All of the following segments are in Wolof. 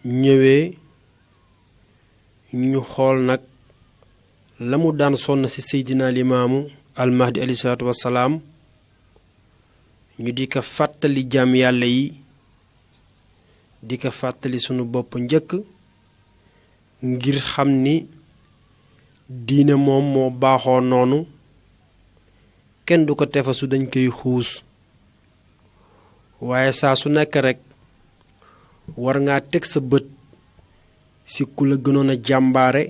ñëwee ñu xool nag la mu daan sonn ci Seydina Limaamu almahdi alayhi salaatu wassalaam ñu di ko fàttali jaam yàlla yi di ko fàttali sunu bopp njëkk ngir xam ni diine moom moo baaxoo noonu kenn du ko tefasu dañ koy xuus waaye saa su nekk rekk war ngaa teg sa bët ci ku la gënoon a jàmbaare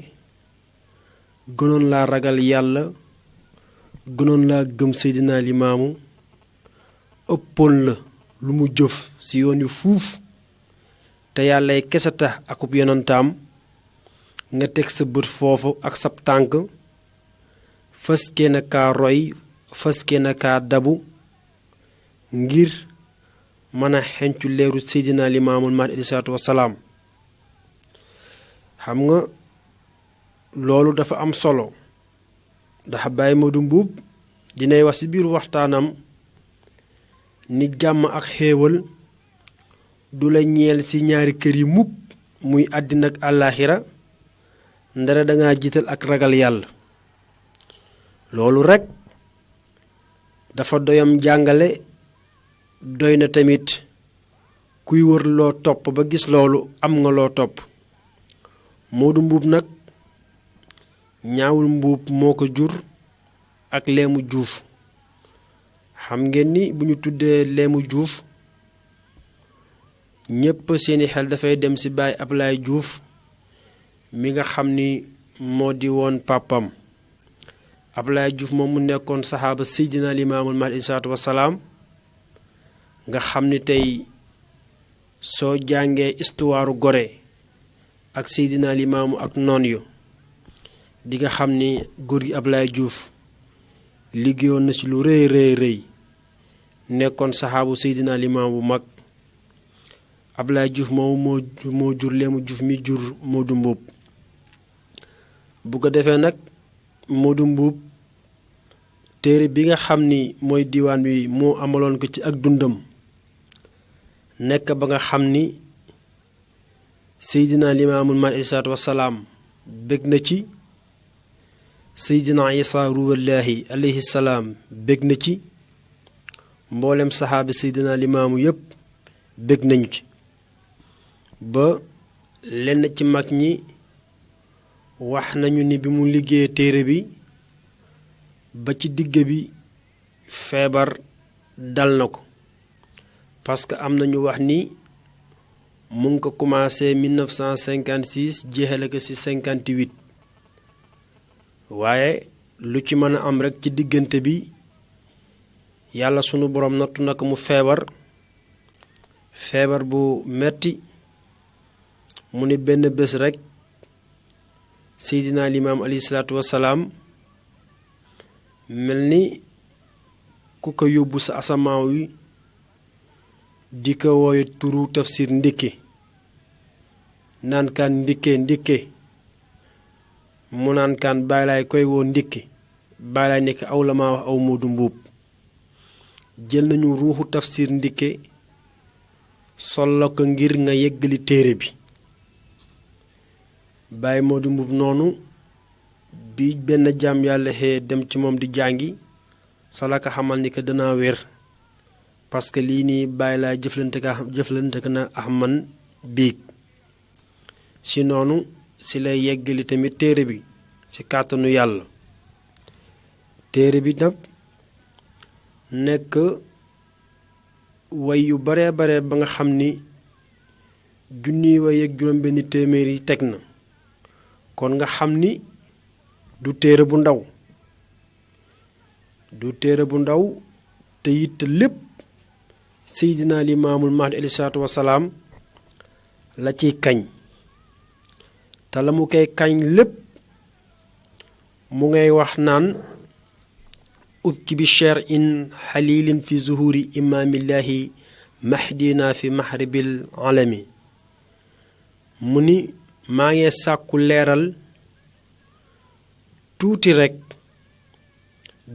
gënoon laa ragal yàlla gënoon laa gëm Seydina Limaamu ëppoon la lu mu jëf ci yoon yu fuuf te yàllay kese tax akub yonantaam nga teg sa bët foofu ak sab tànk faskee na kaa roy faskee na kaa dabu ngir mën a xencu leeru Seydina Limaamul Mahdi alayhi salaatu wassalaam xam nga loolu dafa am solo ndax Baye Modou Mbuub dinay wax ci biir waxtaanam ni jàmm ak xéewal du la ñeel ci ñaari kër yi mukk muy àddina ak àllaaxira ndara danga jiital ak ragal yàlla loolu rekk dafa doyam jàngale doy na tamit kuy wër loo topp ba gis loolu am nga loo topp Modou Mbuub nag ñaawul Mbuub moo ko jur ak Leemu Juuf xam ngeen ni bu ñu tuddee Leemu Juuf ñépp seeni xel dafay dem ci Baay Ablaay Juuf mi nga xam ni moo di woon pàppam Ablaay Juuf moom mu nekkoon saxaaba Seydina Limaamul Mahdi alayhi salaatu wassalaam nga xam ni tey soo jàngee istuwaaru Gore ak Seydina Limaamu ak noon yu di nga xam ni góor gi Ablaay Juuf liggéeyoon na ci lu rëy rëy rëy nekkoon saxaabu Seydina Limaamu bu mag Ablaay Juuf moomu moo jur Leemu Juuf mi jur Modou Mbuub bu ko defee nag Modou Mbuub téere bi nga xam ni mooy diwaan wi moo amaloon ko ci ak dundam nekk ba nga xam ni Seydina Limaamul Mahdi alayhi salaatu wassalaam bég na ci Seydina Isaa ruuhullaahi alayhi salaam bég na ci mboolem saxaaba Seydina Limaamu yépp bég nañu ci ba lenn ci mag ñi wax nañu ni bi mu liggéey téere bi ba ci digg bi feebar dal na ko parce que am nañu wax ni mu ngi ko commencé 1956 jeexale ko ci 58 waaye lu ci mën a am rekk ci diggante bi yàlla sunu boroom nattu na ko mu feebar bu metti mu ni benn bés rekk Seydina Limaam alayhi salaatu wassalaam mel ni ku ko yóbbu sa asamaaw yi di ko wooye turu tafsir ndikke naan kaan ndikke mu naan kaan bàyyi laay koy woo ndikke bàyyi laay nekk aw la maa wax aw Modou Mbuub jël nañu ruuxu tafsir ndikke solo ko ngir nga yeggali téere bi Baye Modou Mbuub noonu bi benn jaam yàlla xee dem ci moom di jàngi salaka xamal ni ko danaa wér parce que lii nii bàyyi laa jëflante ka na ax man biig si noonu si lay yeggali tamit téere bi ci kàttanu yàlla téere bi nag nekk way yu bare bare ba nga xam ni junniy way ak juróom benn téeméer yi teg na kon nga xam ni du téere bu ndaw te it lépp Seydina Limaamul Mahdi alayhi salaatu wassalaam la ciy kañ te la mu koy kañ lépp mu ngay wax naan ubki bi cher in xalilin fi zuhuri imaamillaahi mahdina fi mahribil alami mu ni maa ngi sàkku leeral tuuti rekk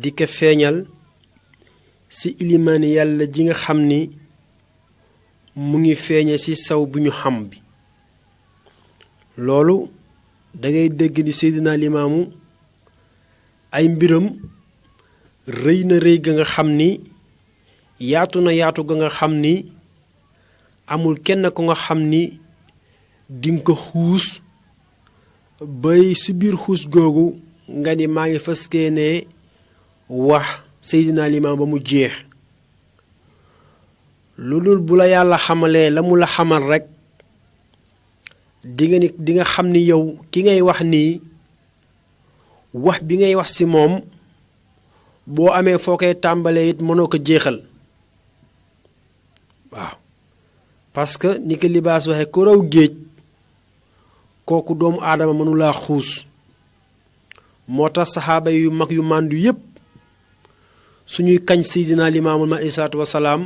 di ko feeñal ci ilimaani yàlla ji nga xam ni mu ngi feeñe ci saw bu ñu xam bi loolu da ngay dégg ni Seydina Limaamu ay mbiram rëy na rëy ga nga xam ni yaatu na yaatu ga nga xam ni amul kenn ko nga xam ni dinga ko xuus bay si biir xuus googu nga ni maa ngi fas yéene wax Seydina Limaam ba mu jeex lu dul bu la yàlla xamalee la mu la xamal rekk di nga xam ni yow ki ngay wax nii wax bi ngay wax ci moom boo amee foo koy tàmbalee it mënoo ko jeexal waaw parce que ni ko libaas waxee ku raw géej kooku doomu aadama mënulaa xuus moo tax saxaaba yu mag yu màndu yépp suñuy kañ Seydina Limaamul Mahdi salaatu wasalaam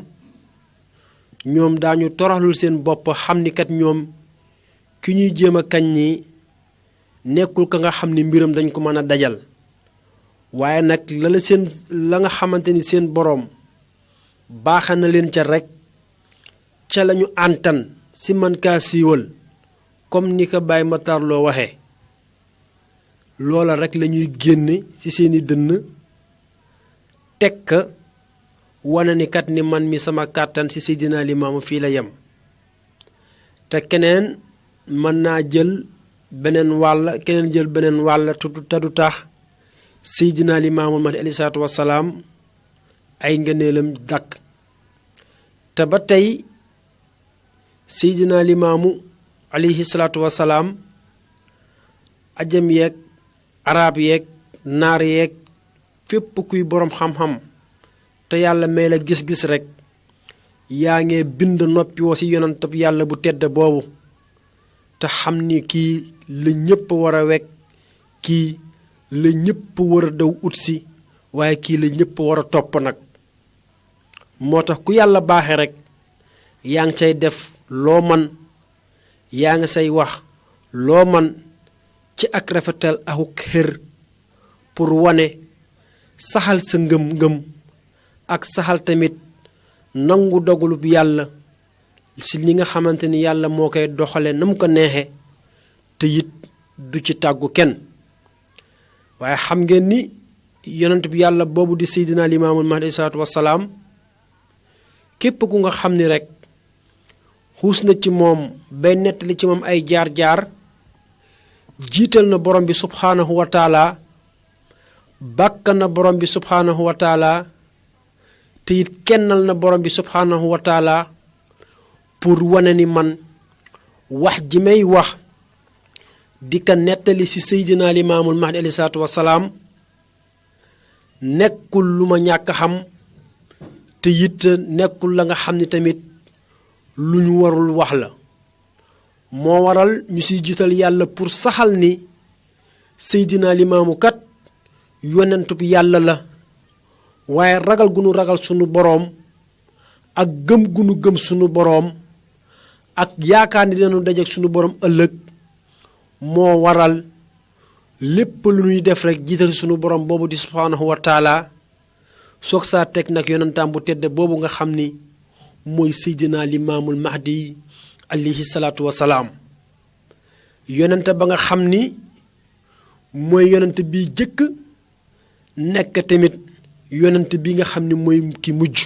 ñoom daañu toroxlul seen bopp xam ni kat ñoom ki ñuy jéem a kañ ni nekkul ka nga xam ni mbiram dañ ko mën a dajal waaye nag la nga xamante ni seen boroom baaxa na leen ca rekk ca lañu àntan si man kaa siiwal comme ni ko Baye Matar Lo waxee loola rekk lañuy génne ci seeni dënn teg ka wane ni kat ni man mi sama kàttan ci Seydina Limaamu fii la yem te keneen mën naa jël beneen wàll keneen jël beneen wàll te du tax Seydina Limaamul Mahdi alayhi salaatu wassalaam ay ngëneelam dàkk te ba tey Seydina Limaamu alayhi salaatu wassalaam ajam yeeg arab yeeg naar yeeg fépp kuy boroom xam-xam te yàlla may la gis-gis rekk yaa ngee bind noppi woo ci yonentab yàlla bu tedd boobu te xam ni kii la ñépp war a wekk kii la ñépp war a daw utsi waaye kii la ñépp war a topp nag moo tax ku yàlla baaxe rekk yaa ngi cay def loo man yaa ngi say wax loo man ci ak rafetal akuk xër pour wane saxal sa ngëm-ngëm ak saxal tamit nangu dogalub yàlla si li nga xamante ni yàlla moo koy doxale na mu ko neexe te it du ci tàggu kenn waaye xam ngeen ni yonent bi yàlla boobu di Seydina Limaamul Mahdi alayhi salaatu wassalaam képp ku nga xam ni rekk xuus na ci moom bay nettali ci moom ay jaar-jaar jiital na borom bi subhaanahu wa taala bàkk na borom bi subhaanahu wa taala te it kennal na borom bi subhaanahu wa taala pour wane ni man wax ji may wax di ka nettali ci Seydina Limaamul Mahdi alayhi salaatu wassalaam nekkul lu ma ñàkk xam te it nekkul la nga xam ni tamit lu ñu warul wax la moo waral ñu ciy jiital yàlla pour saxal ni Seydina Limaamu kat yonentub yàlla la waaye ragal gu nu ragal sunu boroom ak gëm gu nu gëm sunu boroom ak yaakaar ni dinañu dajeek sunu boroom ëllëg moo waral lépp lu ñuy def rekk jiital sunu boroom boobu di subhaanahu wa taala soog saa teg nag yonentaam bu tedd boobu nga xam ni mooy Seydina Limaamul Mahdi alayhi salaatu wassalaam yonent ba nga xam ni mooy yonent bi jëkk nekk tamit yonent bi nga xam ni mooy ki mujj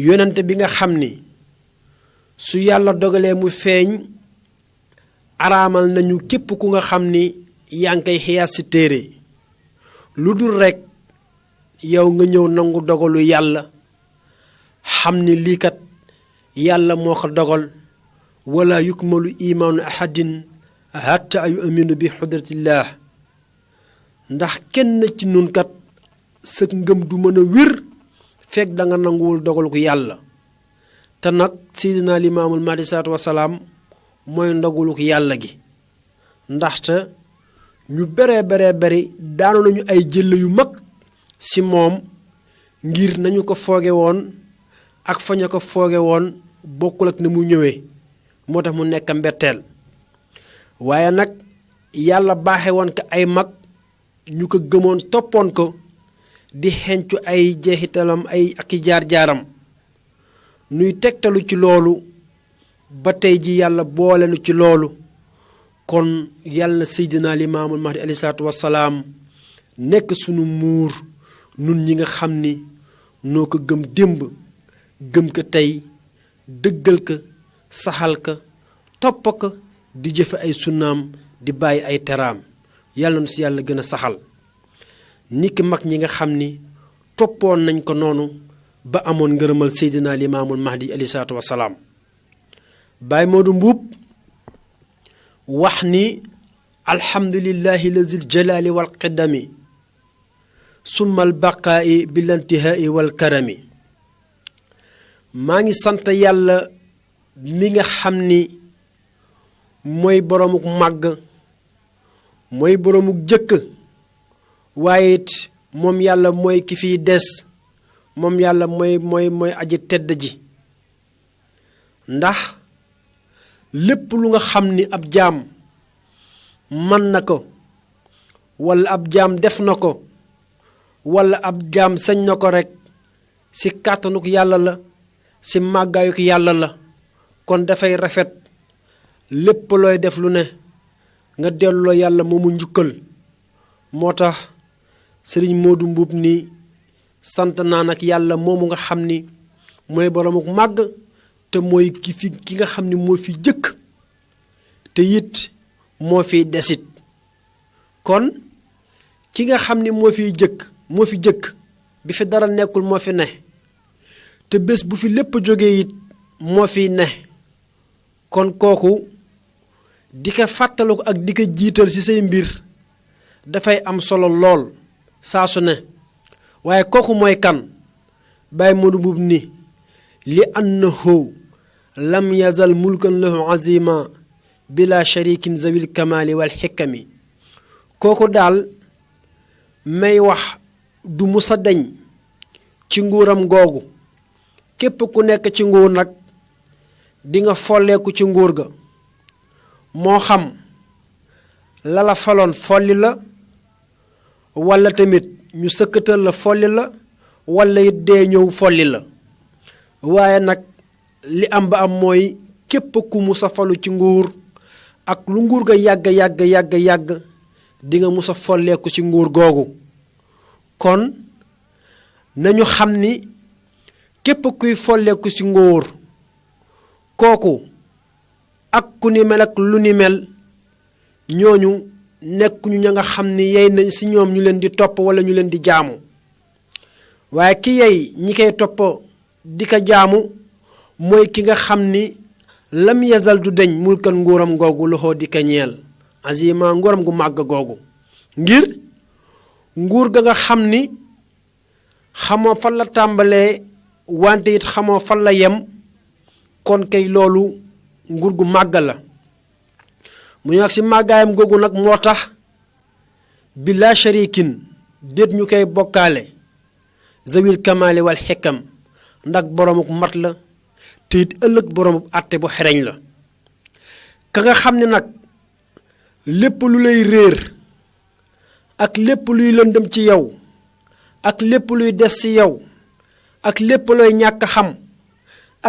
yonent bi nga xam ni su yàlla dogalee mu feeñ araamal nañu képp ku nga xam ni yaa ngi koy xiyaas ci téere lu dul rekk yow nga ñëw nangu dogalu yàlla xam ni lii kat yàlla moo ko dogal wala yukmalu imaanu ahadin hatta yu aminu bi xudratillah ndax kenn ci nun kat sa ngëm du mën a wér fekk da nga nanguwul dogal ko yàlla te nag Seydina Limaamul Mahdi salaatu wassalaam mooy ndogalu ko yàlla gi ndaxte ñu baree bari daanu nañu ay jël yu mag ci moom ngir nañu ko fooge woon ak fa ñu ko fooge woon bokkul ak ni mu ñëwee moo tax mu nekk mbetteel waaye nag yàlla baaxe woon ko ay mag ñu ko gëmoon toppoon ko di xencu ay jeexitalam ay ak i jaar-jaaram nuy tegtalu ci loolu ba tey ji yàlla boole nu ci loolu kon yàlla na Seydina Limaamul Mahdi alayhi salaatu wassalaam nekk sunu muur nun ñi nga xam ni noo ko gëm démb gëm ko tey dëggal ko saxal ko topp ko di jëfe ay sunnaam di bàyyi ay teraam yàlla na si yàlla gën a saxal niki mag ñi nga xam ni toppoon nañ ko noonu ba amoon ngërëmal Seydina Limaamul Mahdi alayhi salaatu wassalaam Baay Moodu Mbuub wax ni alhamdulillahi lazil jalaali wal qidami summa al baqaa'i bil intihaa'i wal karami maa ngi sant yàlla mi nga xam ni mooy boroomuk màgg mooy boroomuk jëkk waaye it moom yàlla mooy ki fiy des moom yàlla mooy aji tedd ji ndax lépp lu nga xam ni ab jaam mën na ko walla ab jaam def na ko walla ab jaam sañ na ko rekk ci kàttanuk yàlla la ci màggaayuk yàlla la kon dafay rafet lépp looy def lu ne nga delloo yàlla moomu njukkal moo tax sëriñ Moodu Mbuub ni sant naa nag yàlla moomu nga xam ni mooy boroomuk màgg te mooy ki nga xam ni moo fi jëkk te it moo fi desit kon ki nga xam ni moo fi jëkk bi fi dara nekkul moo fi ne te bés bu fi lépp jógee it moo fi ne kon kooku di ko fàttaliku ak di ko jiital ci say mbir dafay am solo lool saa su ne waaye kooku mooy kan Baay Moodu Mbuub ni li annahu lam yazal mulkan lahu azima bila sharikin zawil kamali wal xikami kooku daal may wax du musa deñ ci nguuram googu képp ku nekk ci nguur nag di nga folleeku ci nguur ga moo xam lala faloon folli la walla tamit ñu sëkkatal la folli la walla it dee ñëw folli la waaye nag li am ba am mooy képp ku musa falu ci nguur ak lu nguur ga yàgg di nga musa folleeku ci nguur googu kon nañu xam ni képp kuy folleeku ci nguur kooku ak ku ni mel ak lu ni mel ñooñu nekkuñu ña nga xam ni yey nañ ci ñoom ñu leen di topp walla ñu leen di jaamu waaye ki yey ñi koy topp di ko jaamu mooy ki nga xam ni lam yazal du deñ mulkan nguuram googu loxoo di ko ñeel azima nguuram gu màgg googu ngir nguur ga nga xam ni xamoo fan la tàmbalee wante it xamoo fan la yem kon kay loolu nguur gu màgg la mu ñu ak ci màggaayam googu nag moo tax bila sharikin déet ñu koy bokkaale zawil kamali wal xikam ndax boroomuk mat la te it ëllëg boroomuk àtte bu xereñ la ka nga xam ne nag lépp lu lay réer ak lépp luy lëndëm ci yow ak lépp luy des ci yow ak lépp looy ñàkk xam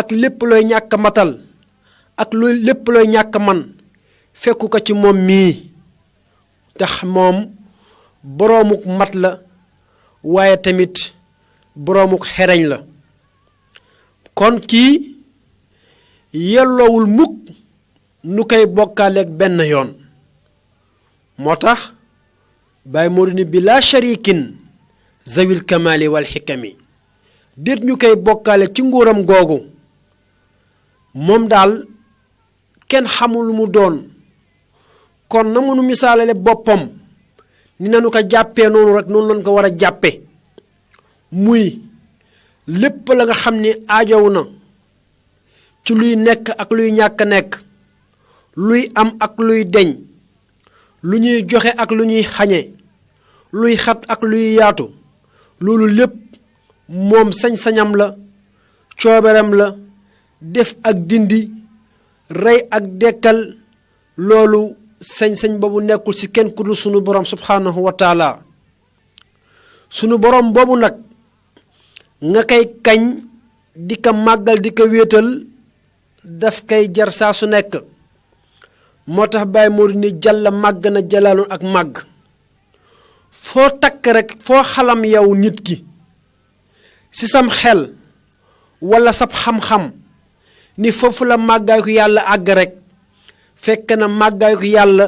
ak lépp looy ñàkk matal ak lépp looy ñàkk man fekku ko ci moom mii tax moom boroomuk mat la waaye tamit boroomuk xereñ la kon kii yelloowul mukk nu koy bokkaaleeg benn yoon moo tax Baay Moodu ni bi laa sharikin zawil kamali wal xikami déet ñu koy bokkaale ci nguuram googu moom daal kenn xamul lu mu doon kon na mënu misaalale boppam ni nanu ko jàppee noonu rek noonu lañ ko war a jàppe muy lépp la nga xam ni aajow na ci luy nekk ak luy ñàkk nekk luy am ak luy deñ lu ñuy joxe ak lu ñuy xañe luy xat ak luy yaatu loolu lépp moom sañ-sañam la cooberam la def ak dindi rey ak dekkal loolu sañ-sañ boobu nekkul ci kenn ku dul sunu borom subhanahu wa taala sunu borom boobu nag nga koy kañ di ko màggal di ko wéetal daf koy jar saa su nekk moo tax Baay Moodu ni jàlla màgg na jalaalun ak màgg foo takk rekk foo xalam yow nit ki ci sam xel walla sab xam-xam ni foofu la màggaay ko yàlla àgg rekk fekk na màggaay ko yàlla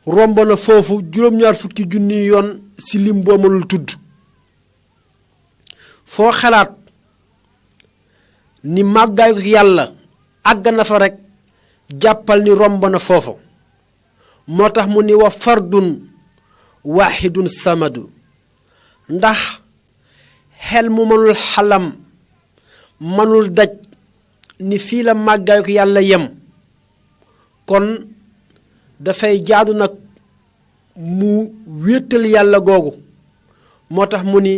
romb na foofu juróom-ñaar fukki junni yoon ci lim boo mënul tudd foo xalaat ni màggaay ko yàlla àgg na fa rekk jàppal ni romb na foofu moo tax mu ni wa fardun waaxidun samadu ndax xel mu mënul xalam mënul daj ni fii la màggaay ko yàlla yem kon dafay jaadu nag mu wéetal yàlla googu moo tax mu ni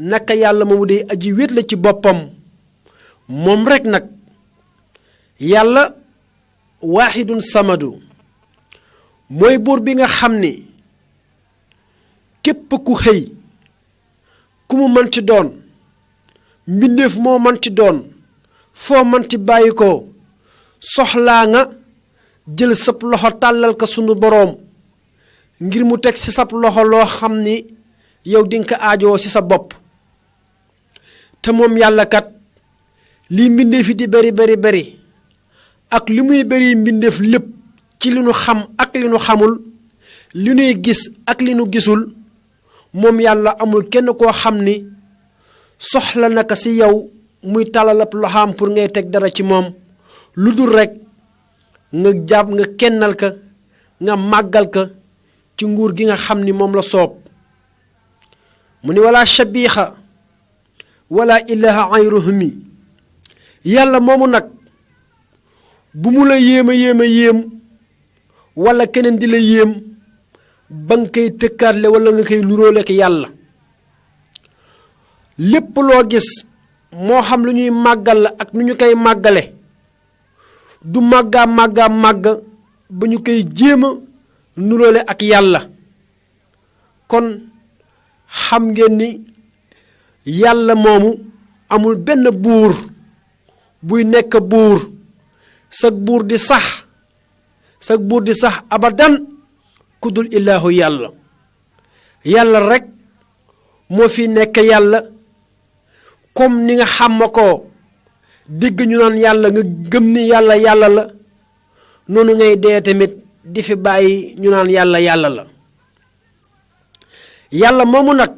naka yàlla moomu day aji wéet la ci boppam moom rekk nag yàlla waaxidun samadu mooy buur bi nga xam ni képp ku xëy ku mu mënti doon mbindeef moo mënti doon foo mënti bàyyi ko soxlaa nga jël sab loxo tàllal ko sunu boroom ngir mu teg ci sab loxo loo xam ni yow dinga ko aajoo ci sa bopp te moom yàlla kat li mbindeef yi di bari bari bari ak li muy bari mbindeef lépp ci li nu xam ak li nu xamul li nuy gis ak li nu gisul moom yàlla amul kenn koo xam ni soxla na ko ci yow muy tàllalab loxaam pour ngay teg dara ci moom lu dul rekk nga jàpp nga kennal ka nga màggal ka ci nguur gi nga xam ni moom la soob mu ni wala shabiixa wala ilaha ayruhumi yàlla moomu nag bu mu la yéem a yéem wala keneen di la yéem ba nga koy tëkkaatle wala nga koy nuróole ak yàlla lépp loo gis moo xam lu ñuy màggal la ak nu ñu koy màggale du màggaa màgg ba ñu koy jéem a nuróole ak yàlla kon xam ngeen ni yàlla moomu amul benn buur buy nekk buur sag buur di sax abadan ku dul illaahu yàlla rekk moo fi nekk yàlla comme ni nga xam ko dégg ñu naan yàlla nga gëm ni yàlla la noonu ngay dee tamit di fi bàyyi ñu naan yàlla la yàlla moomu nag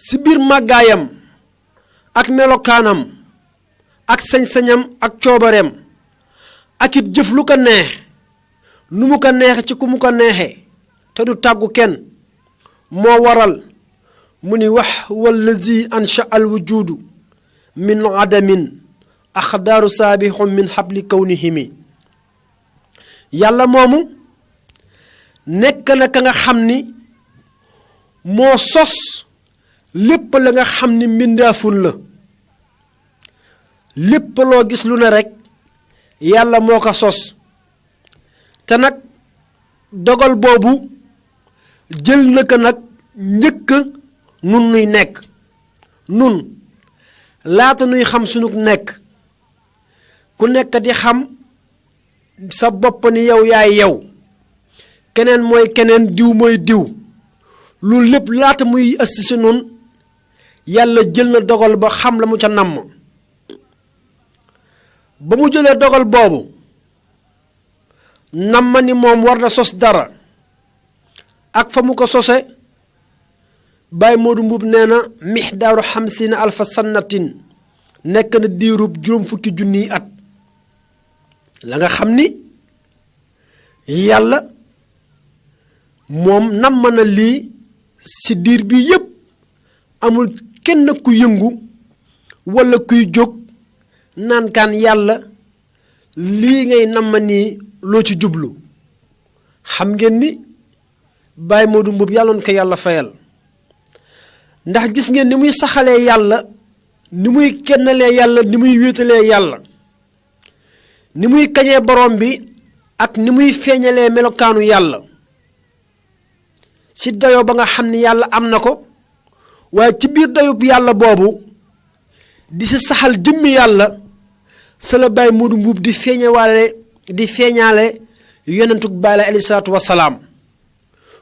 ci biir màggaayam ak melokaanam ak sañ-sañam ak coobareem ak it jëf lu ko neex nu mu ko neexe ci ku mu ko neexe te du tàggu kenn moo waral mu ni wax wallazi ansha al wujudu min adamin axdaaru saabixum min xabli kawnihimi yàlla moomu nekk na ka nga xam ni moo sos lépp la nga xam ni mbindaafun la lépp loo gis lu ne rekk yàlla moo ko sos te nag dogal boobu jël na ko nag njëkk nun nuy nekk nun laata nuy xam sunu nekk ku nekk di xam sa bopp ni yow yaay yow keneen mooy keneen diw mooy diw loolu lépp laata muy ësti si nun yàlla jël na dogal ba xam la mu ca namm ba mu jëlee dogal boobu namm ni moom war na sos dara ak fa mu ko sose Baay Moodu Mbuub nee na mixdaaru xamsiina alfa sannatin nekk na diirub juróom fukki junniy at la nga xam ni yàlla moom namm na lii ci diir bi yépp amul kenn ku yëngu walla kuy jóg naan kaan yàlla lii ngay namm nii loo ci jublu xam ngeen ni Baay Moodu Mbuub yàlla na ko yàlla fayal ndax gis ngeen ni muy saxalee yàlla ni muy kennalee yàlla ni muy wéetalee yàlla ni muy kañee borom bi ak ni muy feeñalee melokaanu yàlla ci dayoo ba nga xam ni yàlla am na ko waaye ci biir dayub yàlla boobu di ci saxal jëmmi yàlla sa la Baay Moodu Mbuub di feeñaale yonentug baay la alayhi salaatu wasalaam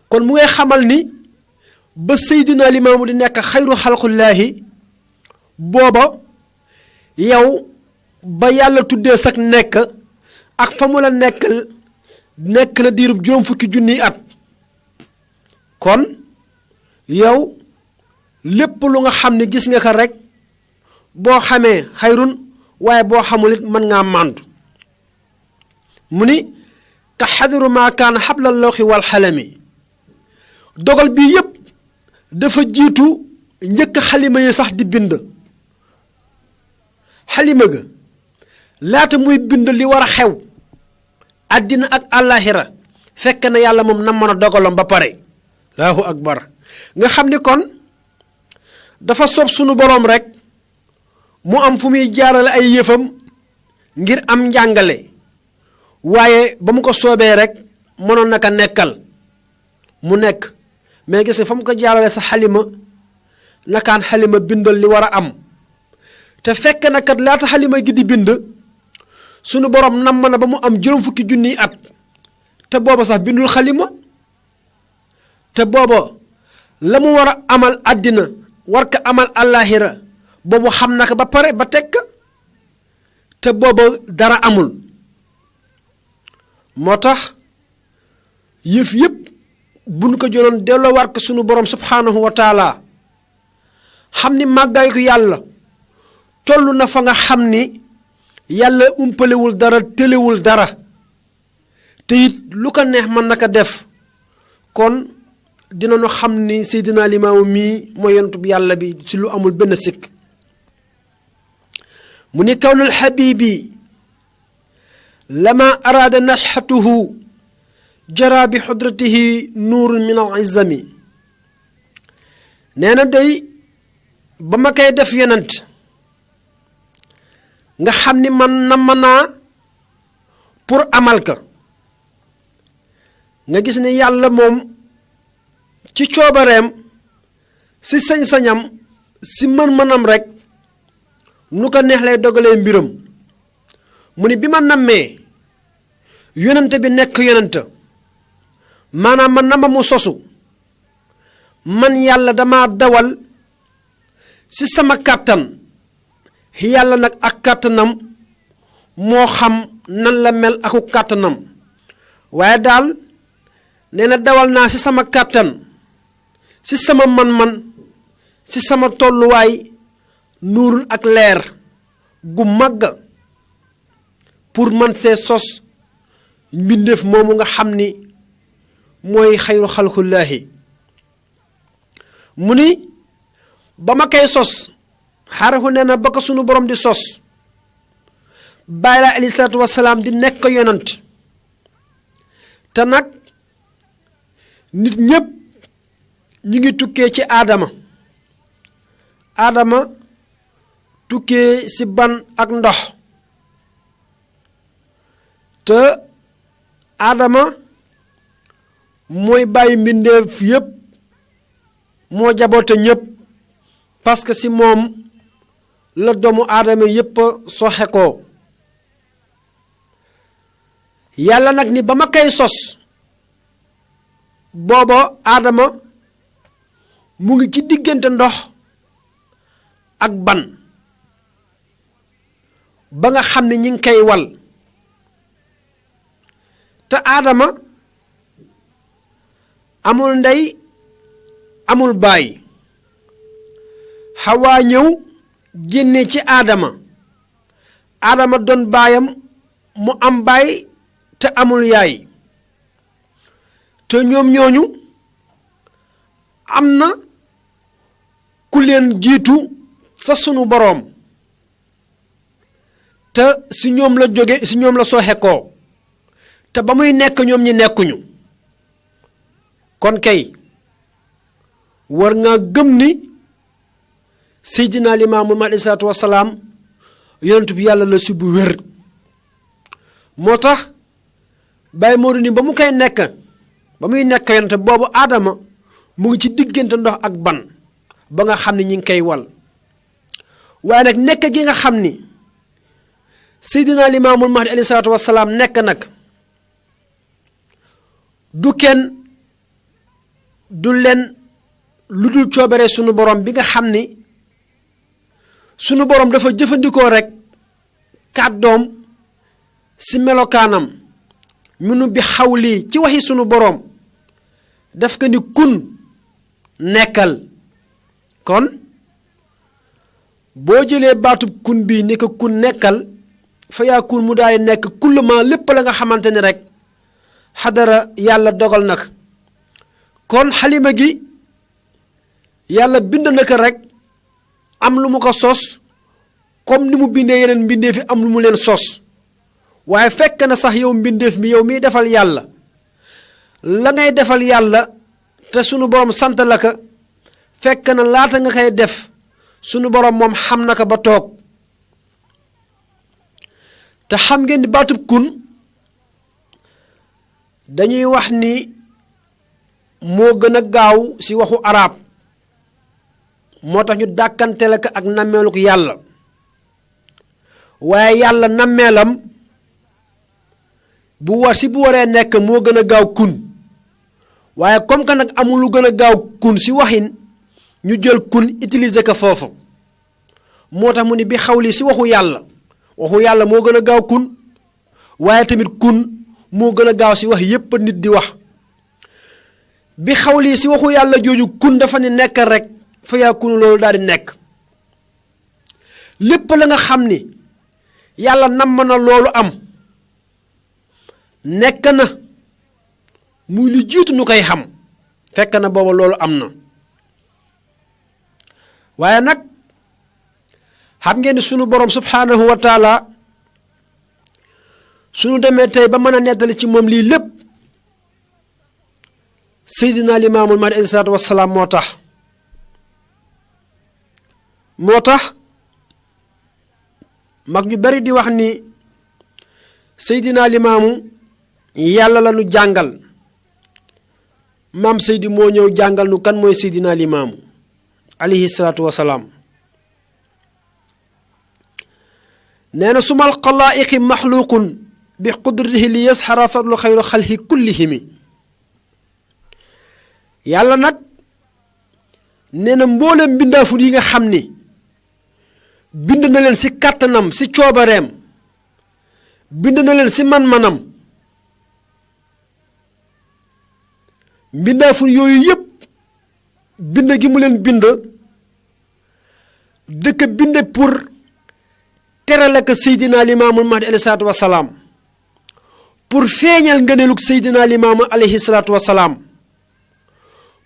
kon mu ngay xamal ni ba Seydina Limaamu di nekk xayru xalqullaahi booba yow ba yàlla tuddee sax nekk ak fa mu la nekk na diirub juróom fukki junniy at kon yow lépp lu nga xam ne gis nga ko rek boo xamee xayrun waaye boo xamul it mën ngaa màndu mu ni ka xadiru maa kaana xablal lawxi wal xalami dogal bii yépp dafa jiitu njëkk xalima yi sax di bind xalima ga laata muy bind li war a xew àddina ak àllaaxira fekk na yàlla moom na mën a dogaloon ba pare allahu akbar nga xam ni kon dafa soob sunu boroom rek mu am fu muy jaarale ay yëfam ngir am njàngale waaye ba mu ko soobee rek mënoon naka nekkal mu nekk mais gis nga fa mu ko jaarale sa xalima nakaan xalima bindal li war a am te fekk na kat laata xalima gi di bind sunu borom namm na ba mu am juróom fukki junniy at te booba sax bindul xalima te booba la mu war a amal àddina war ko amal àllaaxira boobu xam na ko ba pare ba tekk te booba dara amul moo tax yëf yëpp buñ ko jëloon delloo war ko sunu borom subhaanahu wa taala xam ni màggaay ko yàlla toll na fa nga xam ni yàlla umpalewul dara tëlewul dara te it lu ko neex mën na ko def kon dinañu xam ni Seydina Limaamu mii mooy yonentub yàlla bi ci lu amul benn sikk mu ni kawnul xabibi lama araada nashxatuhu jara bi xudratihi nuurun min al izami nee na day ba ma koy def yonent nga xam ni man namm naa pour amal ka nga gis ne yàlla moom ci coobareem si sañ-sañam si mën-mënam rek nu ko neex lay dogalee mbiram mu ni bi ma nammee yonente bi nekk yonente maanaam ma nama mu sosu man yàlla dama dawal si sama kàttan yàlla nag ak kàttanam moo xam nan la mel aku kàttanam waaye daal nee na dawal naa si sama kàttan si sama man-man si sama tolluwaay nuurul ak leer gu màgg pour man see sos mbindeef moomu nga xam ni mooy xayru xalqullaahi mu ni ba ma koy sos xaarafu nee na ba ko sunu borom di sos bàyyi laa alayhi salaatu wasalaam di nekk yonant te nag nit ñépp ñu ngi tukkee ci aadama tukkee ci ban ak ndox te aadama mooy bàyyi mbindeef yépp moo jaboote ñépp parce que ci moom la doomu aadama yépp soxe ko yàlla nag ni ba ma koy sos booba aadama mu ngi ci diggante ndox ak ban ba nga xam ne ñi ngi koy wal te aadama amul ndey amul baay xawaa ñëw génne ci aadama doon baayam mu am baay te amul yaay te ñoom ñooñu am na ku leen jiitu sa sunu boroom te si ñoom la jóge si ñoom la sooxe koo te ba muy nekk ñoom ñi nekkuñu kon kay war nga gëm ni Seydina Limaamu alayhi salaatu wasalaam yonent bi yàlla la si bu wér moo tax Baye Modou ni ba mu koy nekk ba muy nekk yonent boobu aadama mu ngi ci diggante ndox ak ban ba nga xam ne ñi ngi koy wal waaye nag nekk gi nga xam ni Seydina Limaamul Mahdi alayhi salaatu wasalaam nekk nag du kenn du leen lu dul coobare sunu borom bi nga xam ni sunu borom dafa jëfandikoo rek kàddoom si melokaanam minu bi xawli ci waxi sunu borom daf ko ni kun nekkal kon boo jëlee baatub kun bii ni ko kun nekkal fa yaa kun mu daay nekk kullement lépp la nga xamante ni rek xadara yàlla dogal nag kon xalima gi yàlla bind na ko rek am lu mu ko sos comme ni mu bindee yeneen mbindeef yi am lu mu leen sos waaye fekk na sax yow mbindeef mi yow miy defal yàlla la ngay defal yàlla te sunu borom sant la ko fekk na laata nga koy def sunu borom moom xam na ko ba toog te xam ngeen ni baatub kun dañuy wax ni moo gën a gaaw ci waxu arab moo tax ñu dàkkantele ko ak nammeelu ko yàlla waaye yàlla nammeelam bu waree nekk moo gën a gaaw kun waaye comme que nag amul lu gën a gaaw kun ci waxin ñu jël kun utiliser ko foofu moo tax mu ni bi xawli ci waxu yàlla moo gën a gaaw kun waaye tamit kun moo gën a gaaw ci wax yépp nit di wax bi xawli ci waxu yàlla jooju kun dafa ni nekk rek fa yaa kun loolu daal di nekk lépp la nga xam ni yàlla namm na loolu am nekk na muy lu jiitu nu koy xam fekk na booba loolu am na waaye nag xam ngeen ni sunu borom subhanahu wa taala sunu demee tey ba mën a nettali ci moom lii lépp seydina limaamul mahdi alayhi salaatu wassalaam moo tax mag ñu bari di wax ni seydina limaamu yàlla la nu jàngal maam seydi moo ñëw jàngal nu kan mooy seydina limaamu alayhi salaatu wassalaam nee na sumal xalaa'iqi maxluuqun bi qudratihi li yasxara fadlu xayru xalqi kullihimi yàlla nag nee na mboolem mbindaafut yi nga xam ni bind na leen ci kàttanam ci coobareem bind na leen ci man-manam mbindaafut yooyu yépp bind gi mu leen bind dëkk bind pour terale ko seydina limaamul mahdi alayhi salaatu wassalaam pour feeñal ngëneelug seydina limaamu alayhi salaatu wassalaam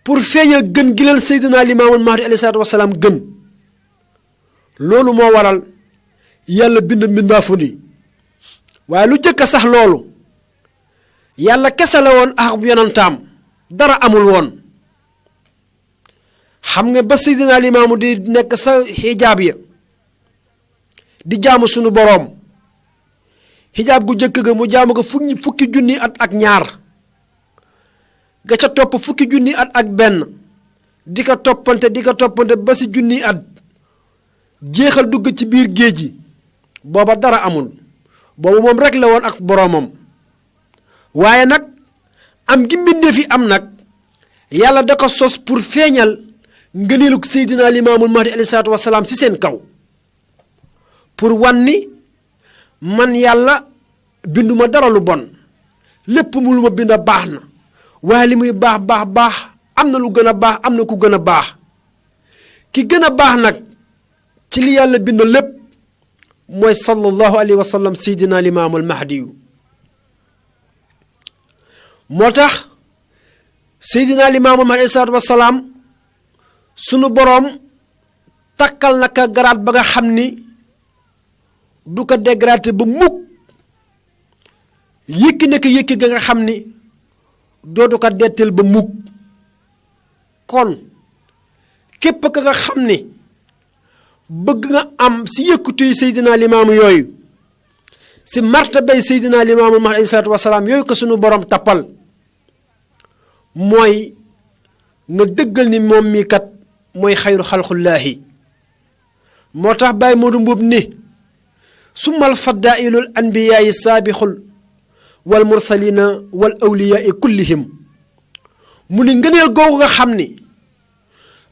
pour feeñal gën gi leen seydina limaamul mahdi alayhi salaatu wassalaam gën loolu moo waral yàlla bind mbindaafu ni waaye lu jëkk sax loolu yàlla kese la woon ak yonantaam dara amul woon xam nga ba seydina limaamu di nekk sa xijaab ya di jaamu sunu boroom xijaab gu jëkk ga mu jaamu ko fukki junni at ak ñaar ga ca topp fukki junni at ak benn di ko toppante ba si junni at jeexal dugg ci biir géej gi booba dara amul boobu moom rek la woon ak boroomam waaye nag am gi mbindeef yi am nag yàlla da ko sos pour feeñal ngëneelug seydina limaamul mahdi alayhi salaatu wassalaam ci seen kaw pour wan ni man yàlla binduma dara lu bon lépp mu lu ma bind baax na waaye li muy baax am na lu gën a baax am na ku gën a baax ki gën a baax nag ci li yàlla bind lépp mooy sallallahu alayhi wa sallam seydina limaamul mahdi yu moo tax seydina limaamul mahdi alayhi salaatu wassalaam sunu boroom takkal na ka garaat ba nga xam ni du ko dégradé ba mukk yëkki na ko yëkki ga nga xam ni dootu ko dettel ba mukk kon képp ka nga xam ni bëgg nga am si yëkkutuy seydina limaamu yooyu si martabay seydina limaamu mahdi alayhi salaatu wassalaam yooyu ko sunu borom tappal mooy nga dëggal ni moom mii kat mooy xayru xalqullaahi moo tax Baye Modou Mbuub ni summal faddailul anbiyaayi saabixul wal mursalina wal awliyaai kullihim mu ni ngëneel googu nga xam ni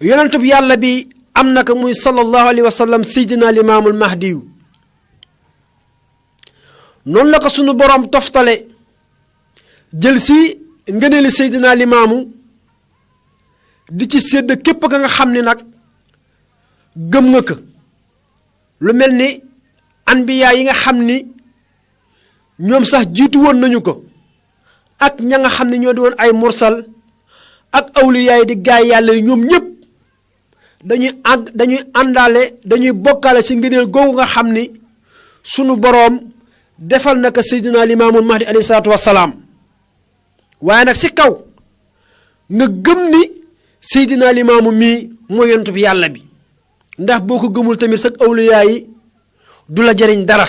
yonent bi yàlla bi am na ko muy sallallahu alayhi wa sallam seydina limaamul mahdiyu noonu la ko sunu boroom toftale jël si ngëneeli seydina limaamu di ci sédd képp ka nga xam ni nag gëm nga ko lu mel ni anbiyaa yi nga xam ni ñoom sax jiitu woon nañu ko ak ña nga xam ne ñoo di woon ay mursal ak awliyaa yi di gaay yàlla yi ñoom ñëpp dañuy àndaale dañuy bokkaale ci ngëneel googu nga xam ni sunu boroom defal na ko seydina limaamul mahdi alayhi salaatu wassalaam waaye nag ci kaw nga gëm ni seydina limaamu mii mooy yonent bi yàlla bi ndax boo ko gëmul tamit sax awliyaa yi du la jariñ dara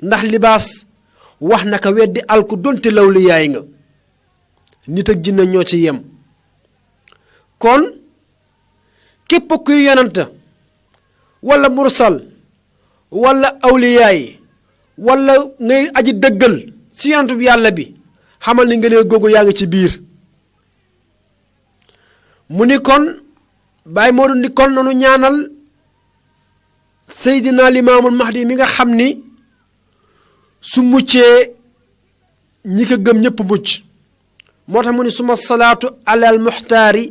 ndax libaas wax na ko weddi alku donte lawliyaa yi nga nit ak jinne ñoo ci yem kon képp kuy yonent walla mursal walla awliyaa yi walla ngay aji dëggal ci yonent bi yàlla bi xamal ni ngëneel googu yaa ngi ci biir mu ni kon Baay Moodu ni kon nanu ñaanal seydina limaamul mahdi mi nga xam ni su muccee ñi ko gëm ñépp mucc moo tax mu ni suma salaatu alal muxtaari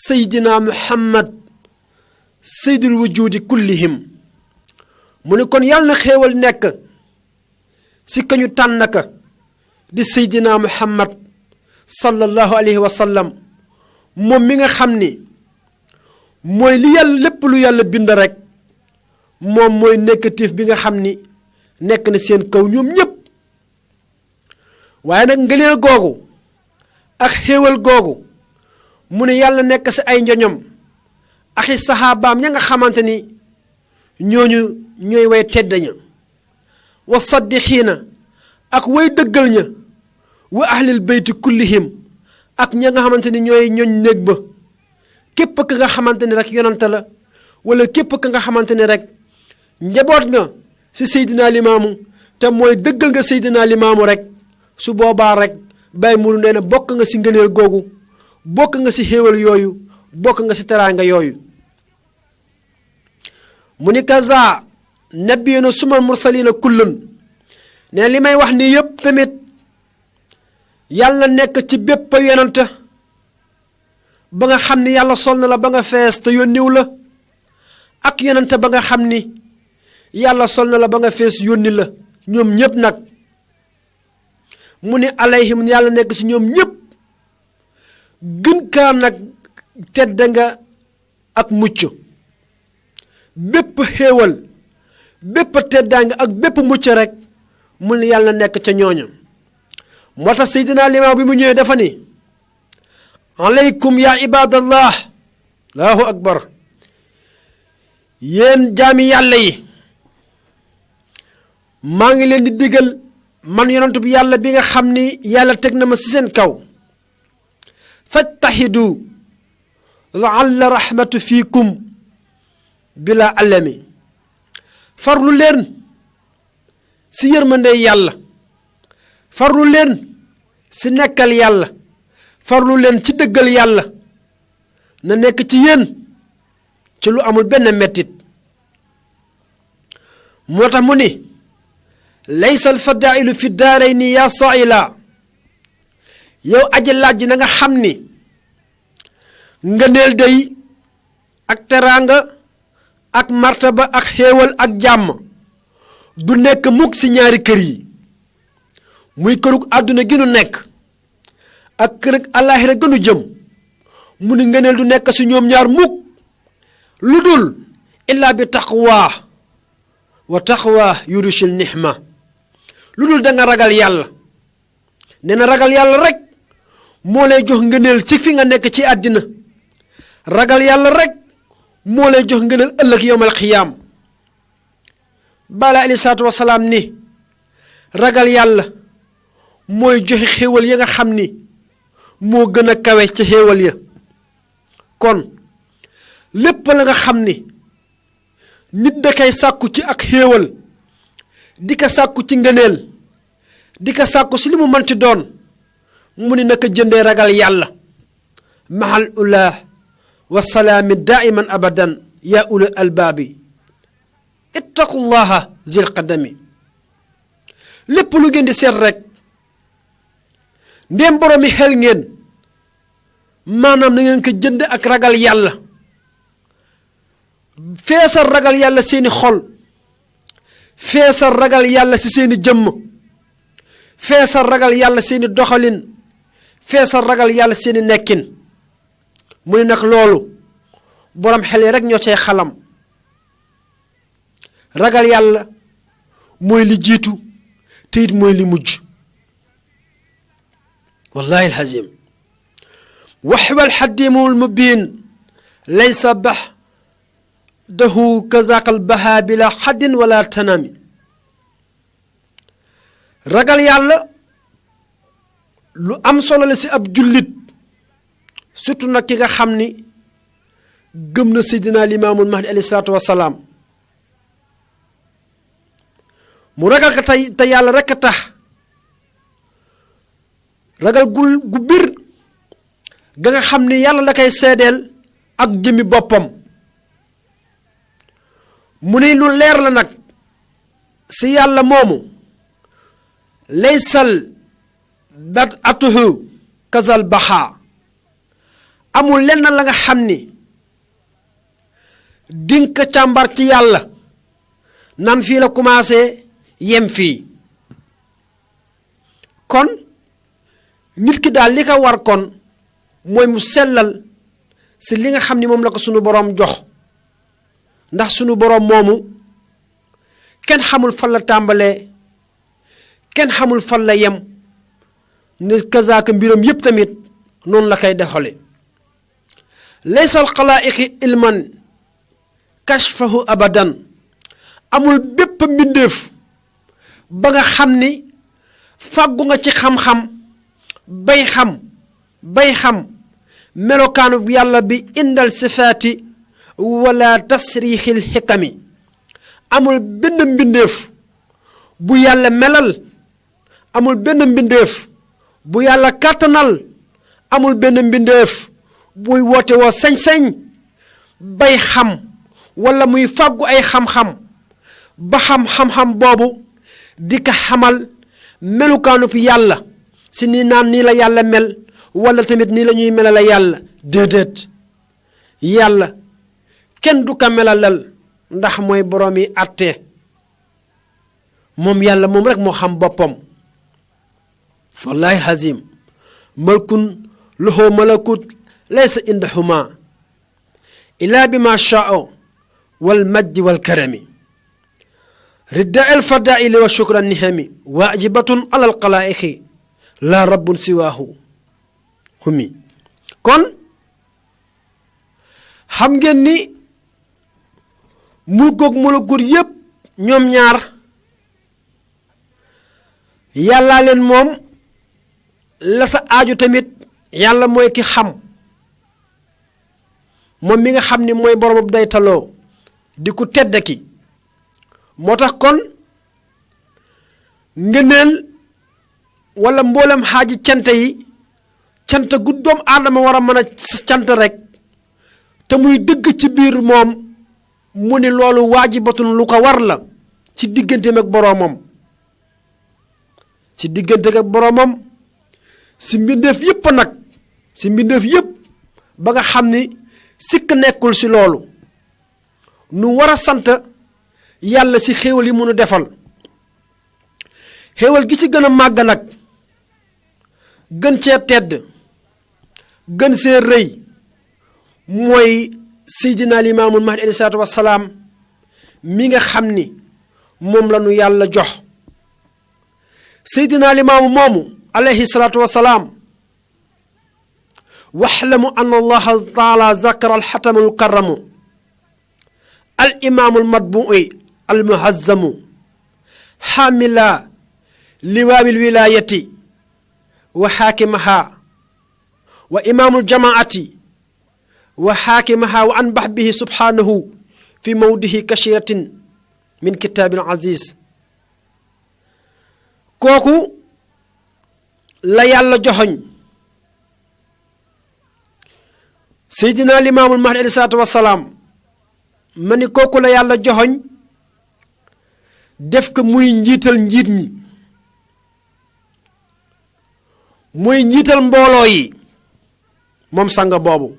seydina muhammad seydil wujudi kullihim mu ni kon yàlla na xéewal nekk si ka ñu tànn ka di seydina muhammad sallallahu alayhi wa sallam moom mi nga xam ni mooy li yàlla lépp lu yàlla bind rek moom mooy nekkatif bi nga xam ni nekk na seen kaw ñoom ñépp waaye nag ngëneel googu ak xéewal googu mu ne yàlla nekk si ay njoñom ak i saxaabaam ña nga xamante ni ñooñu ñooy way tedd ña wa saddixiina ak way dëggal ña wa ahlil beyti kullihim ak ña nga xamante ni ñooy ñoñ néeg ba képp ka nga xamante ni rek yonante la wala képp ka nga xamante ni rek njaboot nga si seydina limaamu te mooy dëggal nga seydina limaamu rek su boobaa rek Baay Moodu nee na bokk nga si ngëneel googu bokk nga si xéewal yooyu bokk nga si teraanga yooyu mu ni kaza nabiyuna sumal mursalina kullun ne li may wax nii yépp tamit yàlla nekk ci bépp yonante ba nga xam ni yàlla sol na la ba nga fees te yónniw la ak yonante ba nga xam ni yàlla sol na la ba nga fees yónni la ñoom ñépp nag mu ni alayhim yàlla nekk ci ñoom ñépp gën kaa nag tedd nga ak mucc bépp xéewal bépp teddaanga ak bépp mucc rek mu ni yàlla nekk ca ñooña moo tax seydina limaam bi mu ñëwee dafa ni aleykum yaa ibadallah allahu akbar yéen jaami yàlla yi maa ngi leen di digal man yonentu bi yàlla bi nga xam ni yàlla teg na ma ci seen kaw fajtahidu laalla rahmatu fiikum bila alami farlu leen ci yërmande yàlla farlu leen ci nekkal yàlla farlu leen ci dëggal yàlla na nekk ci yéen ci lu amul benn mettit moo tax mu ni laysa alfadailu fi daarayni yaa saila yow aji laaj na nga xam ni ngëneel day ak teraanga ak martaba ak xéewal ak jàmm du nekk mukk ci ñaari kër yi muy kërug àdduna gi nu nekk ak kërug àllaaxira gënu jëm mu ni ngëneel du nekk ci ñoom ñaar mukk lu dul illaa bi taqwa wa taqwa yurishil nixma lu dul da nga ragal yàlla nee na ragal yàlla rek moo lay jox ngëneel ci fi nga nekk ci àddina ragal yàlla rek moo lay jox ngëneel ëllëg yowmal xiyaam bala alayhi salaatu wasalaam ni ragal yàlla mooy joxe xéewal ya nga xam ni moo gën a kawe ci xéewal ya kon lépp la nga xam ni nit da kay sàkku ci ak xéewal di ko sàkku ci ngëneel di ko sàkku si li mu mënti doon mu ni naka jëndee ragal yàlla mahal ulah wa salaami daiman abadan ya ula albaabi ittaqullaha zil qadami lépp lu ngeen di seet rek ndéem boroomi xel ngeen maanaam na ngeen ko jënd ak ragal yàlla feesal ragal yàlla seeni xol feesal ragal yàlla ci seeni jëmm feesal ragal yàlla seeni doxalin feesal ragal yàlla seeni nekkin mu ne nag loolu boroom xel yi rek ñoo cay xalam ragal yàlla mooy li jiitu te it mooy li mujj wallahi alhazim waxwa alxadimu almubin laysa baxdahu kazaqal baha bila xaddin wala tanami ragal yàlla lu am solo la ci ab jullit surtout nag ki nga xam ni gëm na seydina limaamul mahdi alayhi salaatu wasalaam mu ragal ko tey te yàlla rekk a tax ragal gu bir ga nga xam ni yàlla la koy seedeel ak jëmmi boppam mu ni lu leer la nag si yàlla moomu laysal bat atuhu kazal baxa amul lenn la nga xam ni dinga càmbar ci yàlla nan fii la commencé yem fii kon nit ki daal li ko war kon mooy mu sellal si li nga xam ni moom la ko sunu boroom jox ndax sunu boroom moomu kenn xamul fan la tàmbalee kenn xamul fan la yem ne kazaaka mbiram yépp tamit noonu la koy doxale laysal xalaa'iqi ilman kashfahu abadan amul bépp mbindéef ba nga xam ni fàggu nga ci xam-xam bay xam melokaanu yàlla bi indal sifaati wala tasrixil xikami amul benn mbindéef bu yàlla melal amul benn mbindéef bu yàlla kàttanal amul benn mbindéef buy woote woo sañ-sañ bay xam wala muy fàggu ay xam-xam ba xam-xam boobu di ko xamal melukaanub yàlla si nii naan nii la yàlla mel wala tamit nii la ñuy melala yàlla déedéet yàlla kenn du ko melalal ndax mooy boroom yi àtte moom yàlla moom rek moo xam boppam wallahi alazim malkun lahu malakut laysa indahuma illa bima shaa wal majdi wal karami ridda al fadaili wa shukra nihami waajibatun ala al xalaa'iqi la rabbun siwaahu humi kon xam ngeen ni mulkook malakut yépp ñoom ñaar yàllaa leen moom la sa aaju tamit yàlla mooy ki xam moom mi nga xam ni mooy borom day taloo di ku tedd ki moo tax kon ngëneel wala mboolem xaaji cant yi cant gu doom aadama war a mën a cant rek te muy dëgg ci biir moom mu ni loolu waajibatun lu ko war la ci digganteem ak boroomam ci diggante ak boroomam si mbindeef yépp nag si mbindeef yépp ba nga xam ni sikk nekkul si loolu nu war a sant yàlla si xéewal yi mënu defal xéewal gi ci gën a màgg nag gën cee tedd gën see rëy mooy seydina limaamul mahdi alayhi salaatu wassalaam mi nga xam ni moom la nu yàlla jox seydina limaamu moomu alayhi salaatu wassalaam waxlamu an allaha taala zakara alxatamu alkaramu al imaamu almatbui almuhazzamu xaamila liwaawi alwilaayati wa xaakimaha wa imaamu aljamaati wa xaakimaha wa anbax bihi subhaanahu fi mawdihi kashiratin min kitaabil aziz kooku la yàlla joxoñ Seydina Limaamul Mahdi alayhi salaatu wasalaam ma ni kooku la yàlla joxoñ def ko muy njiital njiit ñi muy njiital mbooloo yi moom sang boobu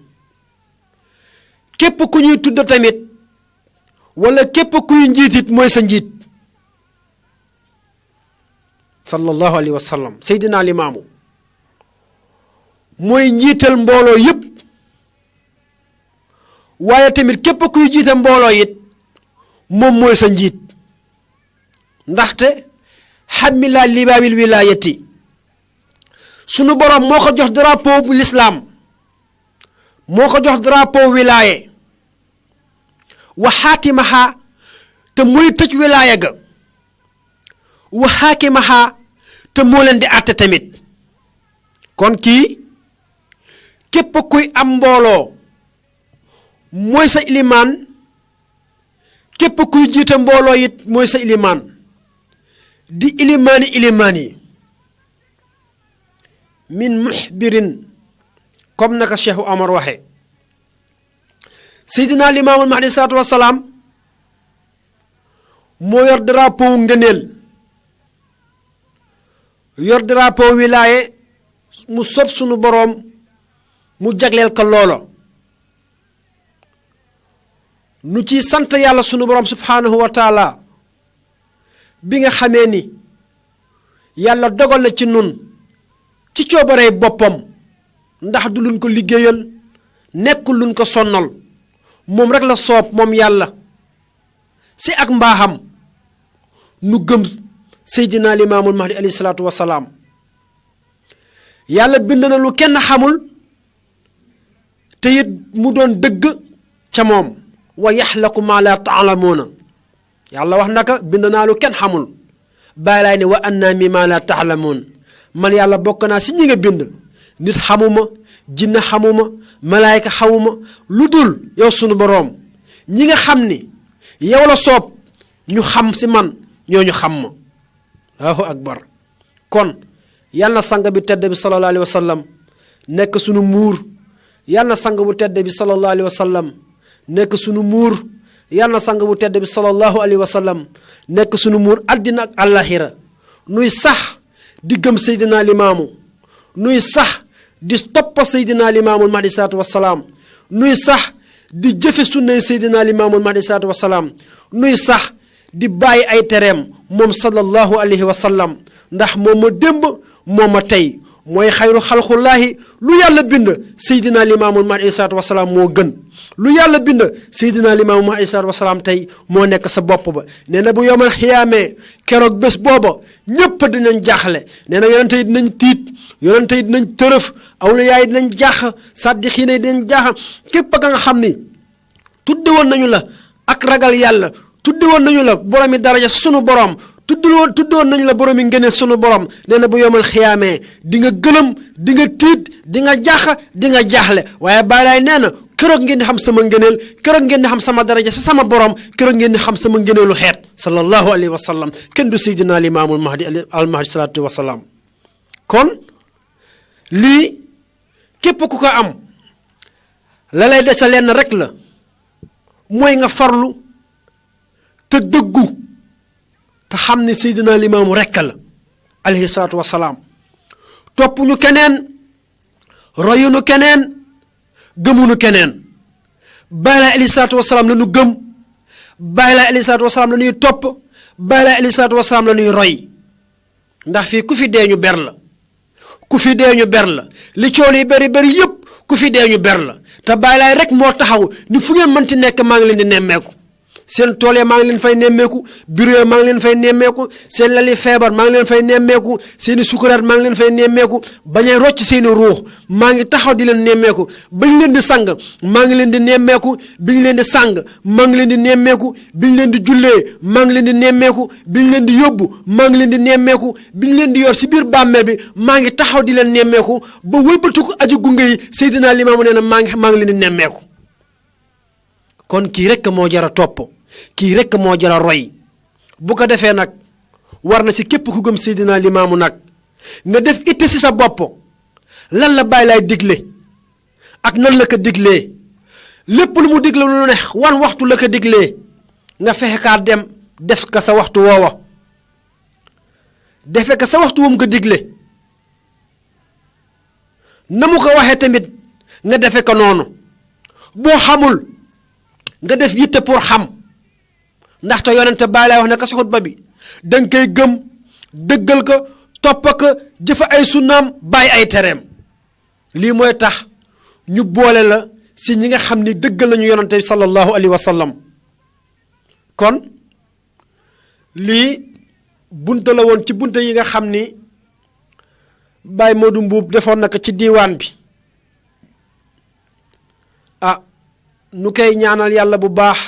képp ku ñuy tudd tamit wala képp kuy njiitit mooy sa njiit sallallahu alayhi wa sallam. Seydina Limaamu mooy njiital mbooloo yépp waaye tamit képp kuy jiite mbooloo it moom mooy sa njiit ndaxte xamila libaabil wilaayati sunu boroom moo ko jox drapeau bu lislaam moo ko jox drapeau wilaaye wa xaatimaha te muy tëj wilaaya ga wa xaakimaha te moo leen di àtte tamit kon kii képp kuy am mbooloo mooy sa ilimaan képp kuy jiite mbooloo it mooy sa ilimaan di ilimaan yi min muxbirin comme naka Cheikh Omar waxe Seydina Limaamul Mahdi alayhi salaatu wasalaam moo yor drapeau ngëneel yor drapeau wilaaye mu sob sunu boroom mu jagleel ko loolo nu ci sant yàlla sunu boroom subhaanahu wa taala bi nga xamee ni yàlla dogal na ci nun ci coobaree boppam ndax du luñ ko liggéeyal nekkul luñ ko sonnal moom rek la soob moom yàlla si ak mbaaxam nu gëm Seydina Limaamul Mahdi alayhi salaatu wasalaam yàlla bind na lu kenn xamul te it mu doon dëgg ca moom wa yaxlaqu maa laa taalamuuna yàlla wax naka bind naa lu kenn xamul bàyyi laay ne wa annaa mi maa laa taalamuun man yàlla bokk naa si ñi nga bind nit xamuma jinne xamuma malaayka xamuma lu dul yow sunu boroom ñi nga xam ni yow la soob ñu xam si man ñooñu xam ma Allahu akbar kon yal na sang bi tedd bi sallallahu alayhi wa sallam nekk sunu muur yal na sang bu tedd bi sallallahu alayhi wa sallam nekk sunu muur yal na sang bu tedd bi sallallahu alayhi wa sallam nekk sunu muur àddina ak àllaxira nuy sax di gëm Seydina Limaamu nuy sax di toppa Seydina Limaamul Mahdi salaatu wasalaam nuy sax di jëfe sunnay Seydina Limaamul Mahdi salaatu wasalaam nuy sax di bàyyi ay tereem moom sallallahu alayhi wa sallam ndax moom ma démb moom ma tey mooy xayru xalqullaahi lu yàlla bind Seydina Limaamul Mahdi alayhi salaatu wasalaam moo gën lu yàlla bind Seydina Limaamul Mahdi alayhi salaatu wasalaam tey moo nekk sa bopp ba nee na bu yomal xiyaamee keroog bés booba ñépp dinañ jaaxle nee na yonente yi dinañ tiit yonente yi dinañ tërëf awliyaa yi dinañ jaax saddiqiina yi dinañ jaax képp ka nga xam ni tudde woon nañu la ak ragal yàlla tudde woon nañu la boromi daraja sunu borom tudde woon nañu la boromi ngëneel sunu borom nee na bu yomal xiyaamee di nga gëlëm di nga tiit di nga jaax di nga jaaxle waaye bàyyi laay nee na keroog ngeen di xam sama ngëneel keroog ngeen di xam sama daraja sa sama borom keroog ngeen di xam sama ngëneelu xeet sallallahu alayhi wa sallam kenn du Seydina Limaamul Mahdi al Mahdi salaatu wa salaam kon lii képp ku ko am la lay desa lenn rek la mooy nga farlu te dëggu te xam ne Seydina Limaamu rekk la alayhi salaatu wa salaam topp ñu keneen royunu keneen gëmunu keneen Baay Laay alayhi salaatu wa salaam la ñu gëm Baay Laay alayhi salaatu wa salaam la ñuy topp Baay Laay alayhi salaatu wa salaam la ñuy roy ndax fii ku fi dee ñu ber la ku fi dee ñu ber la li coow yi bari bari yëpp ku fi dee ñu ber la te Baay Laay rek moo taxaw ni fu ngeen mënti nekk maa ngi leen di nemmeeku seen tool ya maa ngi leen fay nemmeeku bureau ya maa ngi leen fay nemmeeku seen lali feebar maa ngi leen fay nemmeeku seeni sukuraat maa ngi leen fay nemmeeku bañay rocc seeni ruux maa ngi taxaw di leen nemmeeku bañ leen di sang maa ngi leen di nemmeeku bi ñu leen di sang maa ngi leen di nemmeeku bi ñu leen di jullee maa ngi leen di nemmeeku bi ñu leen di yóbbu maa ngi leen di nemmeeku bi ñu leen di yor si biir bàmmeel bi maa ngi taxaw di leen nemmeeku ba wëlbatiku aji gunge yi Seydina Limaamu nee na maa ngi leen di nemmeeku kon kii rek moo jar a topp kii rekk moo jara roy bu ko defee nag war na si képp ku gëm Seydina Limaamu nag nga def itte si sa bopp lan la Baay Laay digle ak nan la ko diglee lépp lu mu digle lu ne wan waxtu la ko diglee nga fexe kaa dem def ko sa waxtu woowa defe ko sa waxtu woom nga digle na mu ko waxee tamit nga defe ko noonu boo xamul nga def yitte pour xam ndaxte yonente bàyyi laay wax ne ko sa xutba bi danga koy gëm dëggal ko topp ko jëfa ay sunnaam bàyyi ay tereem lii mooy tax ñu boole la si ñi nga xam ni dëggal nañu yonente bi sallallahu alayhi wa sallam kon lii bunta la woon ci bunta yi nga xam ni Baye Modou Mbuub defoon na ko ci diiwaan bi nu koy ñaanal yàlla bu baax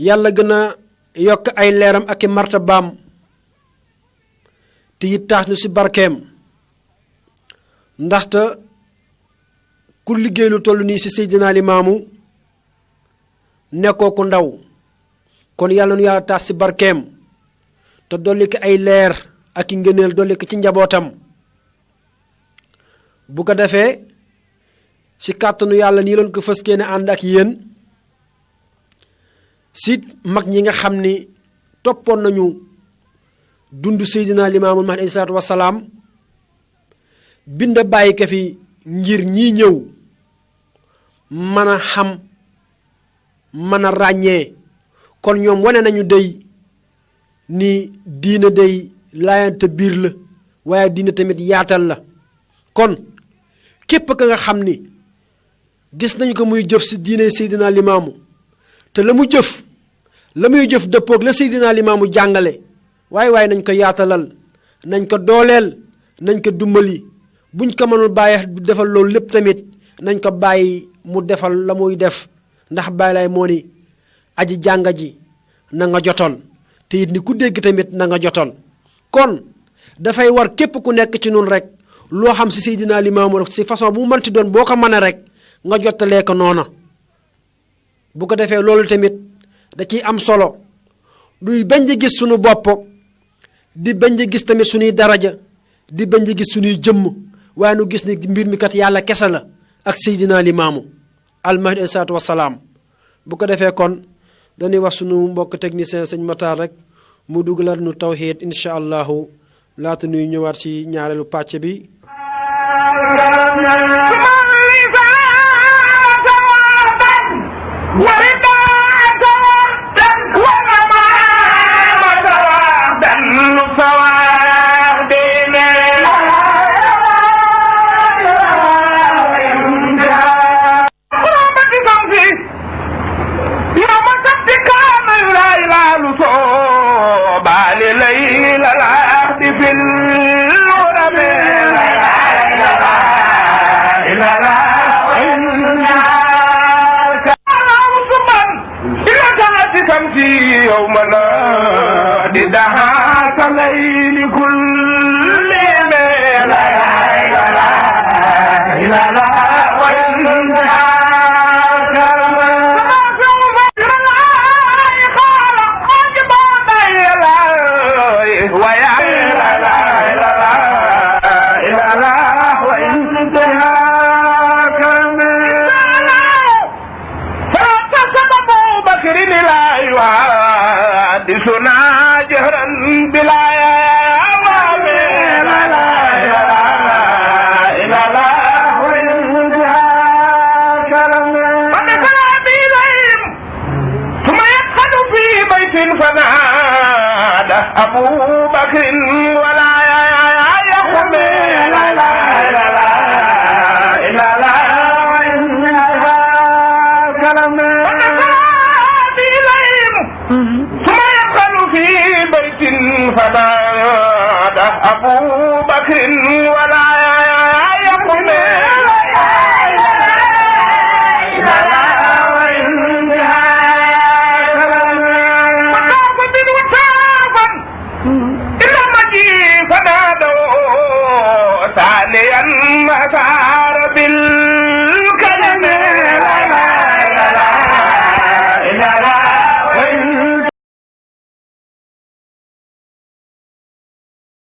yàlla gën a yokk ay leeram ak i martabaam te it tax ñu si barkeem ndaxte ku liggéey lu toll nii si Seydina Limaamu nekkoo ku ndaw kon yàlla nu yàlla tax si barkeem te dolli ko ay leer ak i ngëneel dolli ko ci njabootam bu ko defee ci kàttanu yàlla nii leen ko fas yéene ànd ak yéen si mag ñi nga xam ni toppoon nañu dund Seydina Limaamul Mahdi alayhi salaatu wasalaam bind bàyyi ko fi ngir ñii ñëw mën a xam mën a ràññee kon ñoom wane nañu dey ni diina dey laayante biir la waaye diina tamit yaatal la kon képp ka nga xam ni gis nañu ko muy jëf si diine Seydina Limaamu te la mu jëf la muy jëf dëppoog la Seydina Limaamu jàngale waaye nañ ko yaatalal nañ ko dooleel nañ ko dumbali buñ ko mënul bàyyi defal loolu lépp tamit nañ ko bàyyi mu defal la muy def ndax bàyyi lay moo ni aji jànga ji na nga jotoon te it ni ku dégg tamit na nga jotoon kon dafay war képp ku nekk ci nun rek loo xam si Seydina Limaamu rek si façon bu mu mënti doon boo ko mënee rek nga jottalee ko noona bu ko defee loolu tamit da ciy am solo duy bañ di gis sunu bopp di bañ di gis tamit suñuy daraja di bañ di gis suñuy jëmm waaye nu gis ni mbir mi kat yàlla kese la ak Seydina Limaamu almahdi alayhi salaatu wasalaam bu ko defee kon dañuy wax sunu mbokk technicien sëñ Matar rek mu dugalal nu tawxiid incha allahu laata nuy ñëwaat si ñaareelu pàcc bi يوم لا دها سليل كل لا لا لا وإنها كرم ويا لا لا لا وإنها كرم فاتصل أبو بكر لا حدثنا جهرا بلا ثم يدخل في بيت فنادى أبو بكر ولا يقوم فنادى أبو بكر ولا يقوم وكافة وكافا إلا مجيء فنادوا ثانيا مسار